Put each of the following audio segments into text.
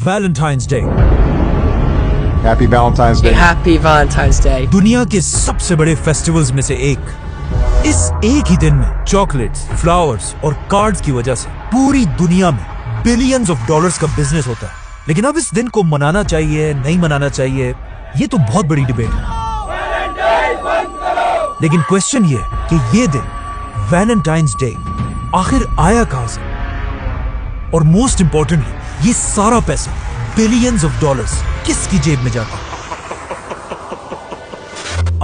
Valentine's day. Happy Valentine's Day. Happy Valentine's Day. दुनिया के सबसे बड़े फेस्टिवल्स में से एक। इस एक ही दिन में चॉकलेट्स, फ्लावर्स और कार्ड्स की वजह से पूरी दुनिया में बिलियंस ऑफ डॉलर्स का बिजनेस होता है। लेकिन अब इस दिन को मनाना चाहिए, नहीं मनाना चाहिए, ये तो बहुत बड़ी डिबेट है। लेकिन क्वेश्चन ये है कि ये दिन वैलेंटाइंस डे आखिर आया कहां से? और मोस्ट इंपॉर्टेंटली, ये सारा पैसा बिलियंस ऑफ डॉलर्स किसकी जेब में जाता?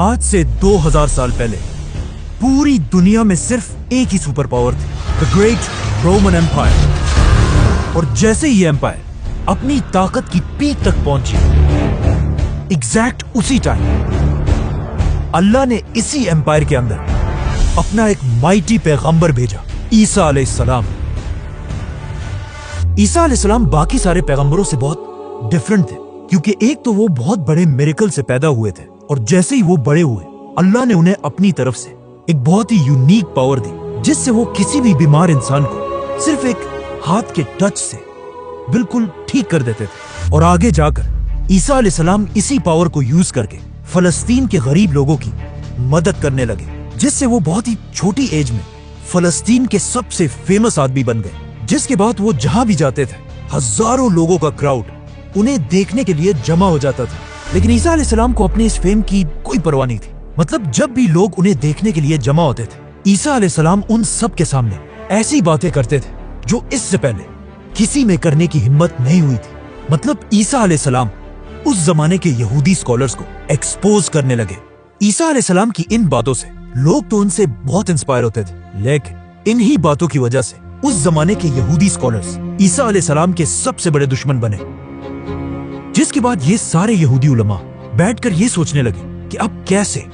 आज से 2000 साल पहले पूरी दुनिया में सिर्फ एक ही सुपर पावर थी, द ग्रेट रोमन एम्पायर। और जैसे ही एम्पायर अपनी ताकत की पीक तक पहुंची, एग्जैक्ट उसी टाइम अल्लाह ने इसी एम्पायर के अंदर अपना एक माइटी पैगंबर भेजा, ईसा अलैहिस्सलाम। ईसा अलैहिस्सलाम बाकी सारे पैगंबरों से बहुत डिफरेंट थे, क्योंकि एक तो वो बहुत बड़े मिरेकल से पैदा हुए थे, और जैसे ही वो बड़े हुए अल्लाह ने उन्हें अपनी तरफ से एक बहुत ही यूनिक पावर दी, जिससे वो किसी भी बीमार इंसान को सिर्फ एक हाथ के टच से बिल्कुल ठीक कर देते थे। और आगे जाकर ईसा अलैहिस्सलाम इसी पावर को यूज करके फलस्तीन के गरीब लोगों की मदद करने लगे, जिससे वो बहुत ही छोटी एज में फलस्तीन के सबसे फेमस आदमी बन गए। जिसके बाद वो जहां भी जाते थे, हजारों लोगों का क्राउड उन्हें देखने के लिए जमा हो जाता था। लेकिन ईसा अलैहिस्सलाम को अपने इस फेम की कोई परवाह नहीं थी। मतलब जब भी लोग उन्हें देखने के लिए जमा होते थे, ईसा अलैहिस्सलाम उन सब के सामने ऐसी बातें करते थे जो इससे पहले किसी में करने की हिम्मत नहीं हुई थी। मतलब ईसा अलैहिस्सलाम उस जमाने के यहूदी स्कॉलर्स को एक्सपोज करने लगे। ईसा अलैहिस्सलाम की इन बातों से लोग तो उनसे बहुत इंस्पायर होते थे, लेकिन इन्हीं बातों की वजह से उस जमाने के यहूदी स्कॉलर्स ईसा अलैहिस्सलाम के सबसे बड़े दुश्मन बने। जिसके बाद ये सारे यहूदी उलमा बैठकर ये सोचने लगे कि अब कैसे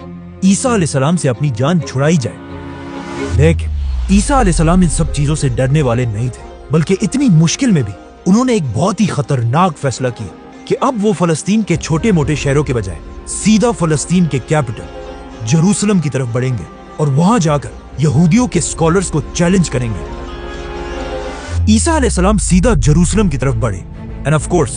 ईसा अलैहिस्सलाम से अपनी जान छुड़ाई जाए। लेकिन ईसा अलैहिस्सलाम इन सब चीजों से डरने वाले नहीं थे, बल्कि इतनी मुश्किल में भी उन्होंने एक बहुत ही खतरनाक फैसला किया कि अब वो फलस्तीन के छोटे मोटे शहरों के बजाय सीधा फलस्तीन के कैपिटल जेरूसलम की तरफ बढ़ेंगे और वहां जाकर यहूदियों के स्कॉलर्स को चैलेंज करेंगे। ईसा अलैहिस्सलाम सीधा जेरूसलम की तरफ बढ़े, एंड ऑफ कोर्स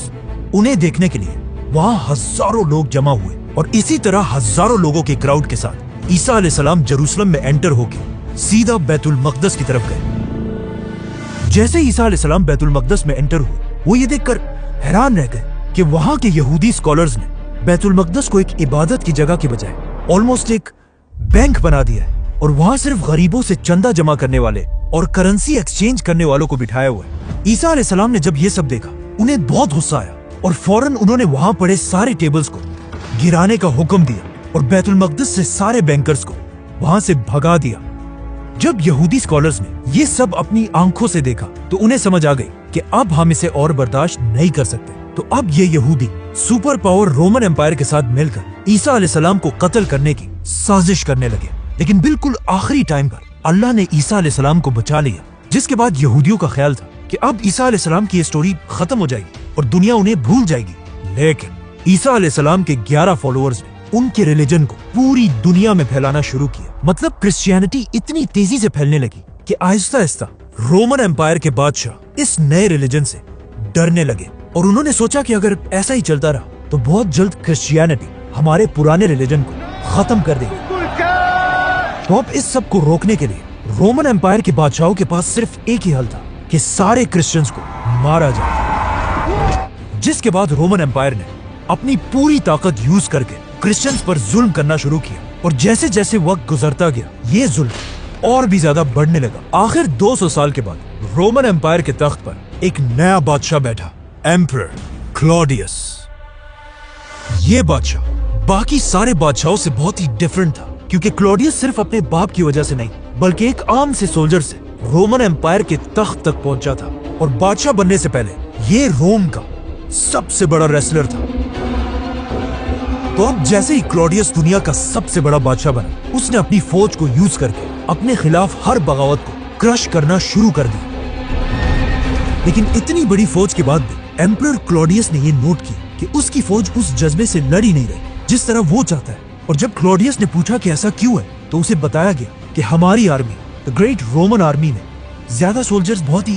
उन्हें देखने के लिए वहां हजारों लोग जमा हुए। और इसी तरह हजारों लोगों के क्राउड के साथ ईसा अलैहिस्सलाम जेरूसलम में एंटर होकर सीधा बैतुल मक़दस की तरफ गए। जैसे ईसा अलैहिस्सलाम बैतुल मक़दस में एंटर हुए, वो ये देखकर हैरान रह गए कि वहां के यहूदी स्कॉलर्स ने बैतुल मक़दस को एक इबादत की जगह के बजाय ऑलमोस्ट एक बैंक बना दिया है, और वहां सिर्फ गरीबों से चंदा जमा करने वाले और करेंसी एक्सचेंज करने वालों को बिठाया हुआ है। ईसा अलैहिस्सलाम ने जब ये सब देखा, उन्हें बहुत गुस्सा आया और फौरन उन्होंने वहां पड़े सारे टेबल्स को गिराने का हुक्म दिया और बैतुल मक़दस से सारे बैंकर्स को वहां से भगा दिया। जब यहूदी स्कॉलर्स ने ये सब अपनी आंखों से देखा, तो उन्हें समझ आ गई कि अब हम इसे और बर्दाश्त नहीं कर सकते। तो अब ये यहूदी सुपर पावर रोमन एम्पायर के साथ मिलकर ईसा अलैहिस्सलाम को कत्ल करने की साजिश करने लगे। लेकिन बिल्कुल आखिरी टाइम पर अल्लाह ने ईसा अलैहिस्सलाम को बचा लिया, जिसके बाद यहूदियों का ख्याल था कि अब ईसा अलैहिस्सलाम की ये स्टोरी खत्म हो जाएगी और दुनिया उन्हें भूल जाएगी। लेकिन ईसा अलैहिस्सलाम के 11 फॉलोअर्स ने उनके रिलीजन को पूरी दुनिया में फैलाना शुरू किया। मतलब क्रिश्चियनिटी इतनी तेजी से फैलने लगी कि आहिस्ता आहिस्ता रोमन एम्पायर के बादशाह इस नए रिलीजन से डरने लगे, और उन्होंने सोचा कि अगर ऐसा ही चलता रहा तो बहुत जल्द क्रिश्चियनिटी हमारे पुराने रिलीजन को खत्म कर देगी। तो अब इस सब को रोकने के लिए रोमन एम्पायर के बादशाहों के पास सिर्फ एक ही हल था कि सारे क्रिश्चियंस को मारा जाए। जिसके बाद रोमन एम्पायर ने अपनी पूरी ताकत यूज करके क्रिश्चियंस पर जुल्म करना शुरू किया, और जैसे जैसे वक्त गुजरता गया, ये जुल्म और भी ज्यादा बढ़ने लगा। आखिर 200 साल के बाद रोमन एम्पायर के तख्त पर एक नया बादशाह बैठा, एम्परर क्लॉडियस। ये बादशाह बाकी सारे बादशाहों से बहुत ही डिफरेंट था, क्योंकि क्लॉडियस सिर्फ अपने बाप की वजह से नहीं, बल्कि एक आम से सोल्जर से रोमन एम्पायर के तख्त तक पहुंचा था, और बादशाह बनने से पहले ये रोम का सबसे बड़ा रेसलर था। तो अब जैसे ही क्लॉडियस दुनिया का सबसे बड़ा बादशाह बना, उसने अपनी फौज को यूज करके अपने खिलाफ हर बगावत को क्रश करना शुरू कर दिया। लेकिन इतनी बड़ी फौज के बाद भी एम्परर क्लॉडियस ने यह नोट किया कि उसकी फौज उस जज्बे से लड़ ही नहीं रही जिस तरह वो चाहता है। और जब क्लॉडियस ने पूछा कि ऐसा क्यों है, तो उसे बताया गया कि हमारी army, the great Roman army में ज्यादा सोल्जर्स बहुत ही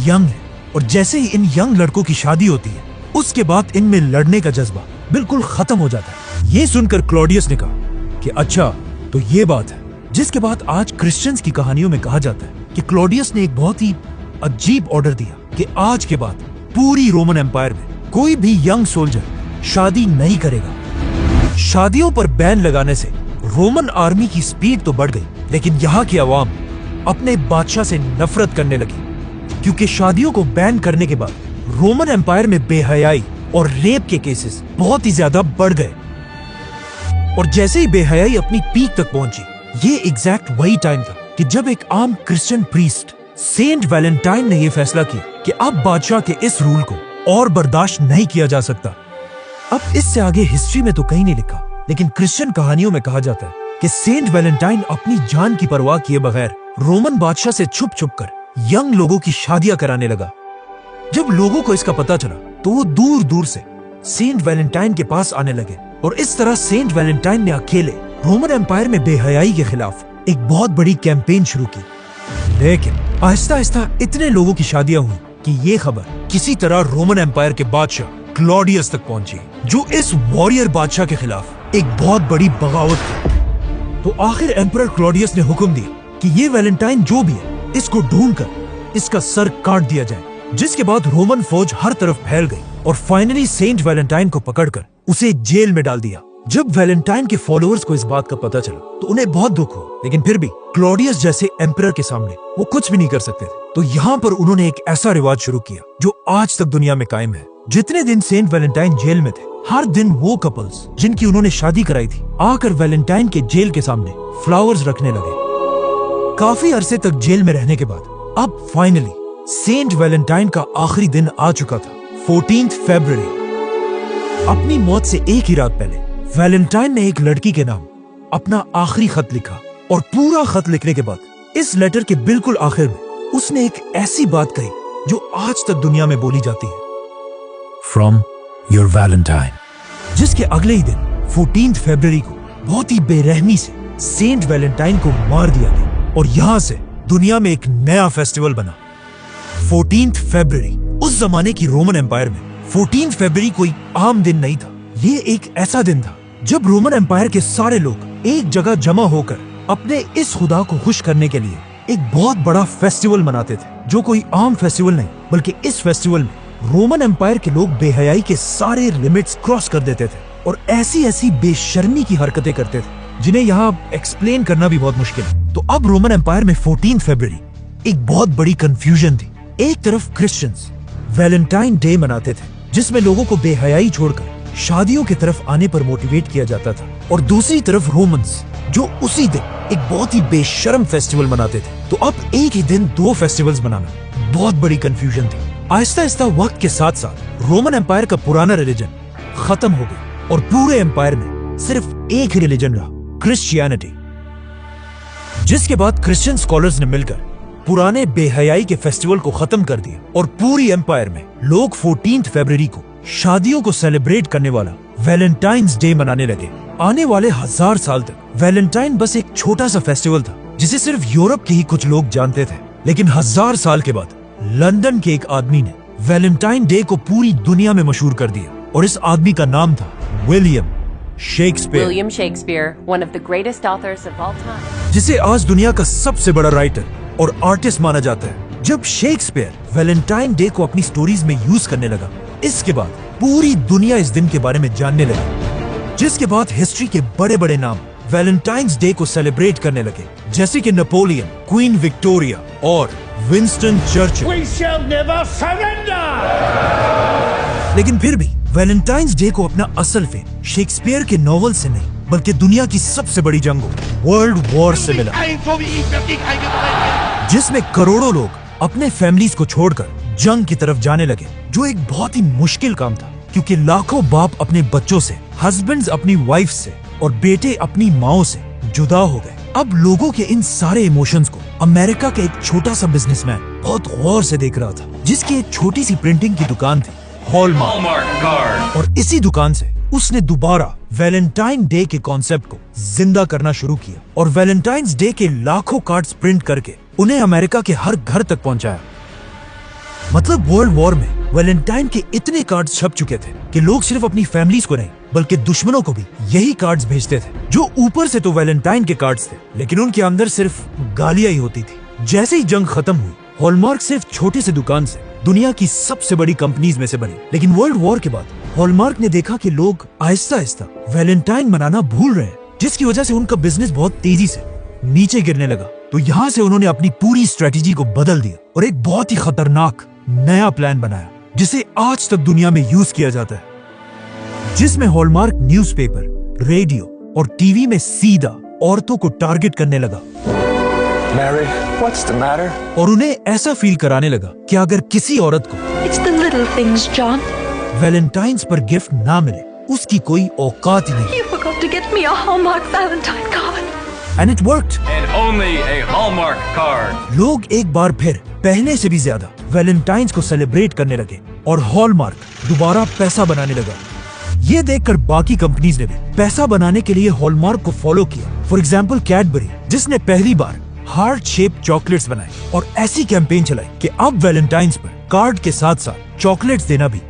यंग हैं, और जैसे ही इन यंग लड़कों की शादी होती है उसके बाद इनमें लड़ने का जज्बा बिल्कुल खत्म हो जाता है। ये सुनकर क्लॉडियस ने कहा कि अच्छा तो ये बात है, जिसके बाद आज क्रिश्चियंस की कहानियों में कहा जाता है कि क्लॉडियस ने एक बहुत ही अजीब ऑर्डर दिया कि आज के बाद पूरी रोमन एम्पायर में कोई भी यंग सोल्जर शादी नहीं करेगा। शादियों पर बैन लगाने से रोमन आर्मी की स्पीड तो बढ़ गई, लेकिन यहाँ की आवाम अपने बादशाह से नफरत करने लगी, क्योंकि शादियों को बैन करने के बाद रोमन एम्पायर में बेहयाई और रेप के केसेस बहुत ही ज्यादा बढ़ गए। और जैसे ही बेहयाई अपनी पीक तक पहुंची, ये एग्जैक्ट वही टाइम था कि जब एक आम क्रिश्चियन प्रीस्ट सेंट वैलेंटाइन ने यह फैसला किया कि अब बादशाह के इस रूल को और बर्दाश्त नहीं किया जा सकता। अब इससे आगे हिस्ट्री में तो कहीं नहीं लिखा, लेकिन क्रिश्चियन कहानियों में कहा जाता है कि सेंट वैलेंटाइन अपनी जान की परवाह किए बगैर रोमन बादशाह से छुप छुप कर यंग लोगों की शादियां कराने लगा। जब लोगों को इसका पता चला तो वो दूर दूर से सेंट वैलेंटाइन के पास आने लगे, और इस तरह सेंट वैलेंटाइन ने अकेले रोमन एम्पायर में बेहयाई के खिलाफ एक बहुत बड़ी कैंपेन शुरू की। लेकिन आहिस्ता आहिस्ता इतने लोगों की शादियां हुई कि ये खबर किसी तरह रोमन एम्पायर के बादशाह क्लॉडियस तक पहुंची, जो इस वॉरियर बादशाह के खिलाफ एक बहुत बड़ी बगावत थी। तो आखिर एम्परर क्लॉडियस ने हुक्म दिया कि ये वैलेंटाइन जो भी है, इसको ढूंढकर इसका सर काट दिया जाए। जिसके बाद रोमन फौज हर तरफ फैल गई और फाइनली सेंट वैलेंटाइन को पकड़कर उसे जेल में डाल दिया। जब वैलेंटाइन के फॉलोअर्स को इस बात का पता चला तो उन्हें बहुत दुख हुआ, लेकिन फिर भी क्लॉडियस जैसे एम्परर के सामने वो कुछ भी नहीं कर सकते थे। तो यहाँ पर उन्होंने एक ऐसा रिवाज शुरू किया जो आज तक दुनिया में कायम है। जितने दिन सेंट वैलेंटाइन जेल में थे, हर दिन वो कपल्स जिनकी उन्होंने शादी कराई थी आकर वैलेंटाइन के जेल के सामने फ्लावर्स रखने लगे। काफी अरसे तक जेल में रहने के बाद अब फाइनली सेंट वैलेंटाइन का आखिरी दिन आ चुका था, 14 फरवरी। अपनी मौत से एक ही रात पहले वैलेंटाइन ने एक लड़की के नाम अपना आखिरी खत लिखा, और पूरा खत लिखने के बाद इस लेटर के बिल्कुल आखिर में उसने एक ऐसी बात कही जो आज तक दुनिया में बोली जाती है, फ्रॉम योर वैलेंटाइन। जिसके अगले ही दिन 14 फरवरी को बहुत ही बेरहमी से सेंट वैलेंटाइन को मार दिया गया, और यहां से दुनिया में एक नया फेस्टिवल बना 14 फरवरी। उस जमाने की रोमन एम्पायर में 14 फरवरी कोई आम दिन नहीं था। ये एक ऐसा दिन था जब रोमन एम्पायर के सारे लोग एक जगह जमा होकर अपने इस खुदा को खुश करने के लिए एक बहुत बड़ा फेस्टिवल मनाते थे, जो कोई आम फेस्टिवल नहीं, बल्कि इस फेस्टिवल में रोमन एम्पायर के लोग बेहयाई के सारे लिमिट्स क्रॉस कर देते थे और ऐसी ऐसी बेशर्मी की हरकतें करते थे जिन्हें यहाँ एक्सप्लेन करना भी बहुत मुश्किल है। तो अब रोमन एम्पायर में 14 फरवरी एक बहुत बड़ी कंफ्यूजन थी। एक तरफ क्रिश्चियंस वैलेंटाइन डे मनाते थे, जिसमें लोगों को बेहयाई छोड़कर शादियों की तरफ आने पर मोटिवेट किया जाता था, और दूसरी तरफ रोमन्स जो उसी दिन एक बहुत ही बेशर्म फेस्टिवल मनाते थे। तो अब एक ही दिन दो फेस्टिवल्स मनाना बहुत बड़ी कंफ्यूजन थी। आहिस्ता आहिस्ता वक्त के साथ साथ रोमन एम्पायर का पुराना रिलीजन खत्म हो गया और पूरे एम्पायर में सिर्फ एक ही रिलीजन रहा, क्रिश्चियनिटी। जिसके बाद क्रिश्चियन स्कॉलर्स ने मिलकर पुराने बेहयाई के फेस्टिवल को खत्म कर दिया और पूरी एम्पायर में लोग 14 फरवरी को शादियों को सेलिब्रेट करने वाला वैलेंटाइन्स डे मनाने लगे। आने वाले 1000 साल तक वैलेंटाइन बस एक छोटा सा फेस्टिवल था जिसे सिर्फ यूरोप के ही कुछ लोग जानते थे, लेकिन 1000 साल के बाद लंदन के एक आदमी ने वैलेंटाइन डे को पूरी दुनिया में मशहूर कर दिया, और इस आदमी का नाम था William Shakespeare. William Shakespeare, one of the greatest authors of all time. जिसे आज दुनिया का सबसे बड़ा राइटर और आर्टिस्ट माना जाता है। जब शेक्सपियर वैलेंटाइन डे को अपनी स्टोरीज में यूज करने लगा, इसके बाद पूरी दुनिया इस दिन के बारे में जानने लगी, जिसके बाद हिस्ट्री के बड़े बड़े नाम वैलेंटाइन्स डे को सेलिब्रेट करने लगे, जैसे कि नेपोलियन, क्वीन विक्टोरिया और Winston Churchill. We shall never surrender! लेकिन फिर भी वैलेंटाइन्स डे को अपना असल फेम शेक्सपियर के नॉवल से नहीं, बल्कि दुनिया की सबसे बड़ी जंगों वर्ल्ड वॉर से मिला, जिसमें करोड़ों लोग अपने फैमिलीज को छोड़कर जंग की तरफ जाने लगे, जो एक बहुत ही मुश्किल काम था, क्योंकि लाखों बाप अपने बच्चों से, हस्बैंड्स अपनी वाइफ से और बेटे अपनी माओ से जुदा हो गए। अब लोगों के इन सारे इमोशंस को अमेरिका का एक छोटा सा बिजनेसमैन बहुत गौर से देख रहा था, जिसकी एक छोटी सी प्रिंटिंग की दुकान थी, हॉलमार्क। और इसी दुकान से उसने दोबारा वैलेंटाइन डे के कॉन्सेप्ट को जिंदा करना शुरू किया और वैलेंटाइन्स डे के लाखों कार्ड्स प्रिंट करके उन्हें अमेरिका के हर घर तक पहुंचाया। मतलब वर्ल्ड वॉर में वैलेंटाइन के इतने कार्ड्स छप चुके थे कि लोग सिर्फ अपनी फैमिलीज को नहीं बल्कि दुश्मनों को भी यही कार्ड्स भेजते थे, जो ऊपर से तो वैलेंटाइन के कार्ड्स थे लेकिन उनके अंदर सिर्फ गालियां ही होती थी। जैसे ही जंग खत्म हुई, हॉलमार्क सिर्फ छोटे से दुकान से दुनिया की सबसे बड़ी कंपनीज में से बनी। लेकिन वर्ल्ड वॉर के बाद हॉलमार्क ने देखा कि लोग आहिस्ता आहिस्ता वैलेंटाइन मनाना भूल रहे हैं, जिसकी वजह से उनका बिजनेस बहुत तेजी से नीचे गिरने लगा। तो यहाँ से उन्होंने अपनी पूरी स्ट्रेटेजी को बदल दिया और एक बहुत ही खतरनाक नया प्लान बनाया जिसे आज तक दुनिया में यूज किया जाता है, जिसमें हॉलमार्क न्यूज़पेपर, रेडियो और टीवी में सीधा औरतों को टारगेट करने लगा। Mary, what's the matter? और उन्हें ऐसा फील कराने लगा कि अगर किसी औरत को It's the little things, John. Valentine's पर गिफ्ट ना मिले, उसकी कोई औकात ही नहीं। You forgot to get me a Hallmark Valentine card. And it worked. And only a Hallmark card. लोग एक बार फिर पहले से भी ज्यादा वैलेंटाइन्स को सेलिब्रेट करने लगे और हॉलमार्क दोबारा पैसा बनाने लगा। ये देखकर बाकी कंपनीज ने भी पैसा बनाने के लिए हॉलमार्क को फॉलो किया। फॉर एग्जाम्पल कैडबरी, जिसने पहली बार हार्ट शेप चॉकलेट्स बनाए और ऐसी कैंपेन चलाई कि अब वैलेंटाइन्स पर कार्ड के साथ साथ चॉकलेट्स देना भी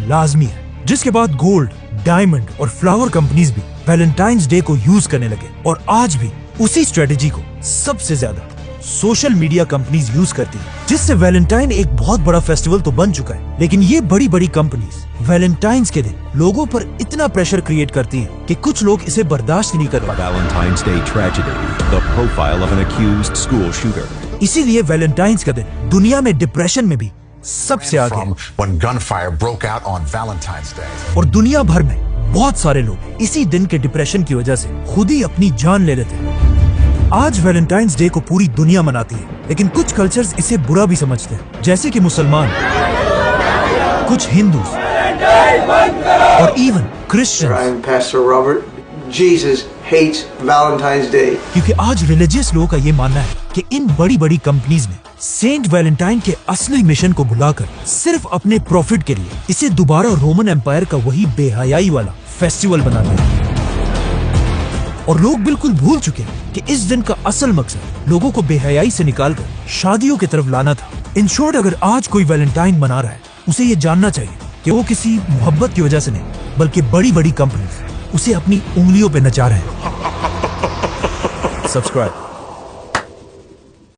लाजमी है। जिसके बाद गोल्ड, डायमंड और फ्लावर कंपनीज भी वैलेंटाइन्स डे को यूज करने लगे और आज भी उसी स्ट्रेटेजी को सबसे ज्यादा सोशल मीडिया कंपनीज यूज करती हैं, जिससे वैलेंटाइन एक बहुत बड़ा फेस्टिवल तो बन चुका है। लेकिन ये बड़ी बड़ी कंपनीज वैलेंटाइन्स के दिन लोगों पर इतना प्रेशर क्रिएट करती हैं कि कुछ लोग इसे बर्दाश्त नहीं कर पाते। Valentine's Day tragedy, the profile of an accused school shooter. इसीलिए वैलेंटाइन्स का दिन दुनिया में डिप्रेशन में भी सबसे आगे है। From when gunfire broke out on Valentine's Day. और दुनिया भर में बहुत सारे लोग इसी दिन के डिप्रेशन की वजह से खुद ही अपनी जान ले लेते हैं। आज वैलेंटाइन्स डे को पूरी दुनिया मनाती है, लेकिन कुछ कल्चर्स इसे बुरा भी समझते हैं, जैसे कि मुसलमान, कुछ हिंदू और even Christians. I'm Pastor Robert. Jesus hates Valentine's Day. क्योंकि आज रिलीजियस लोगों का ये मानना है कि इन बड़ी बड़ी कंपनीज ने सेंट वैलेंटाइन के असली मिशन को भुलाकर सिर्फ अपने प्रॉफिट के लिए इसे दोबारा रोमन एम्पायर का वही बेहयाई वाला फेस्टिवल बना दिया। और लोग बिल्कुल भूल चुके हैं कि इस दिन का असल मकसद लोगों को बेहयाई से निकालकर शादियों की तरफ लाना था। इन शॉर्ट, अगर आज कोई वैलेंटाइन मना रहा है, उसे ये जानना चाहिए कि वो किसी मोहब्बत की वजह से नहीं, बल्कि बड़ी बड़ी कंपनीज उसे अपनी उंगलियों पे नचा रहे हैं। सब्सक्राइब।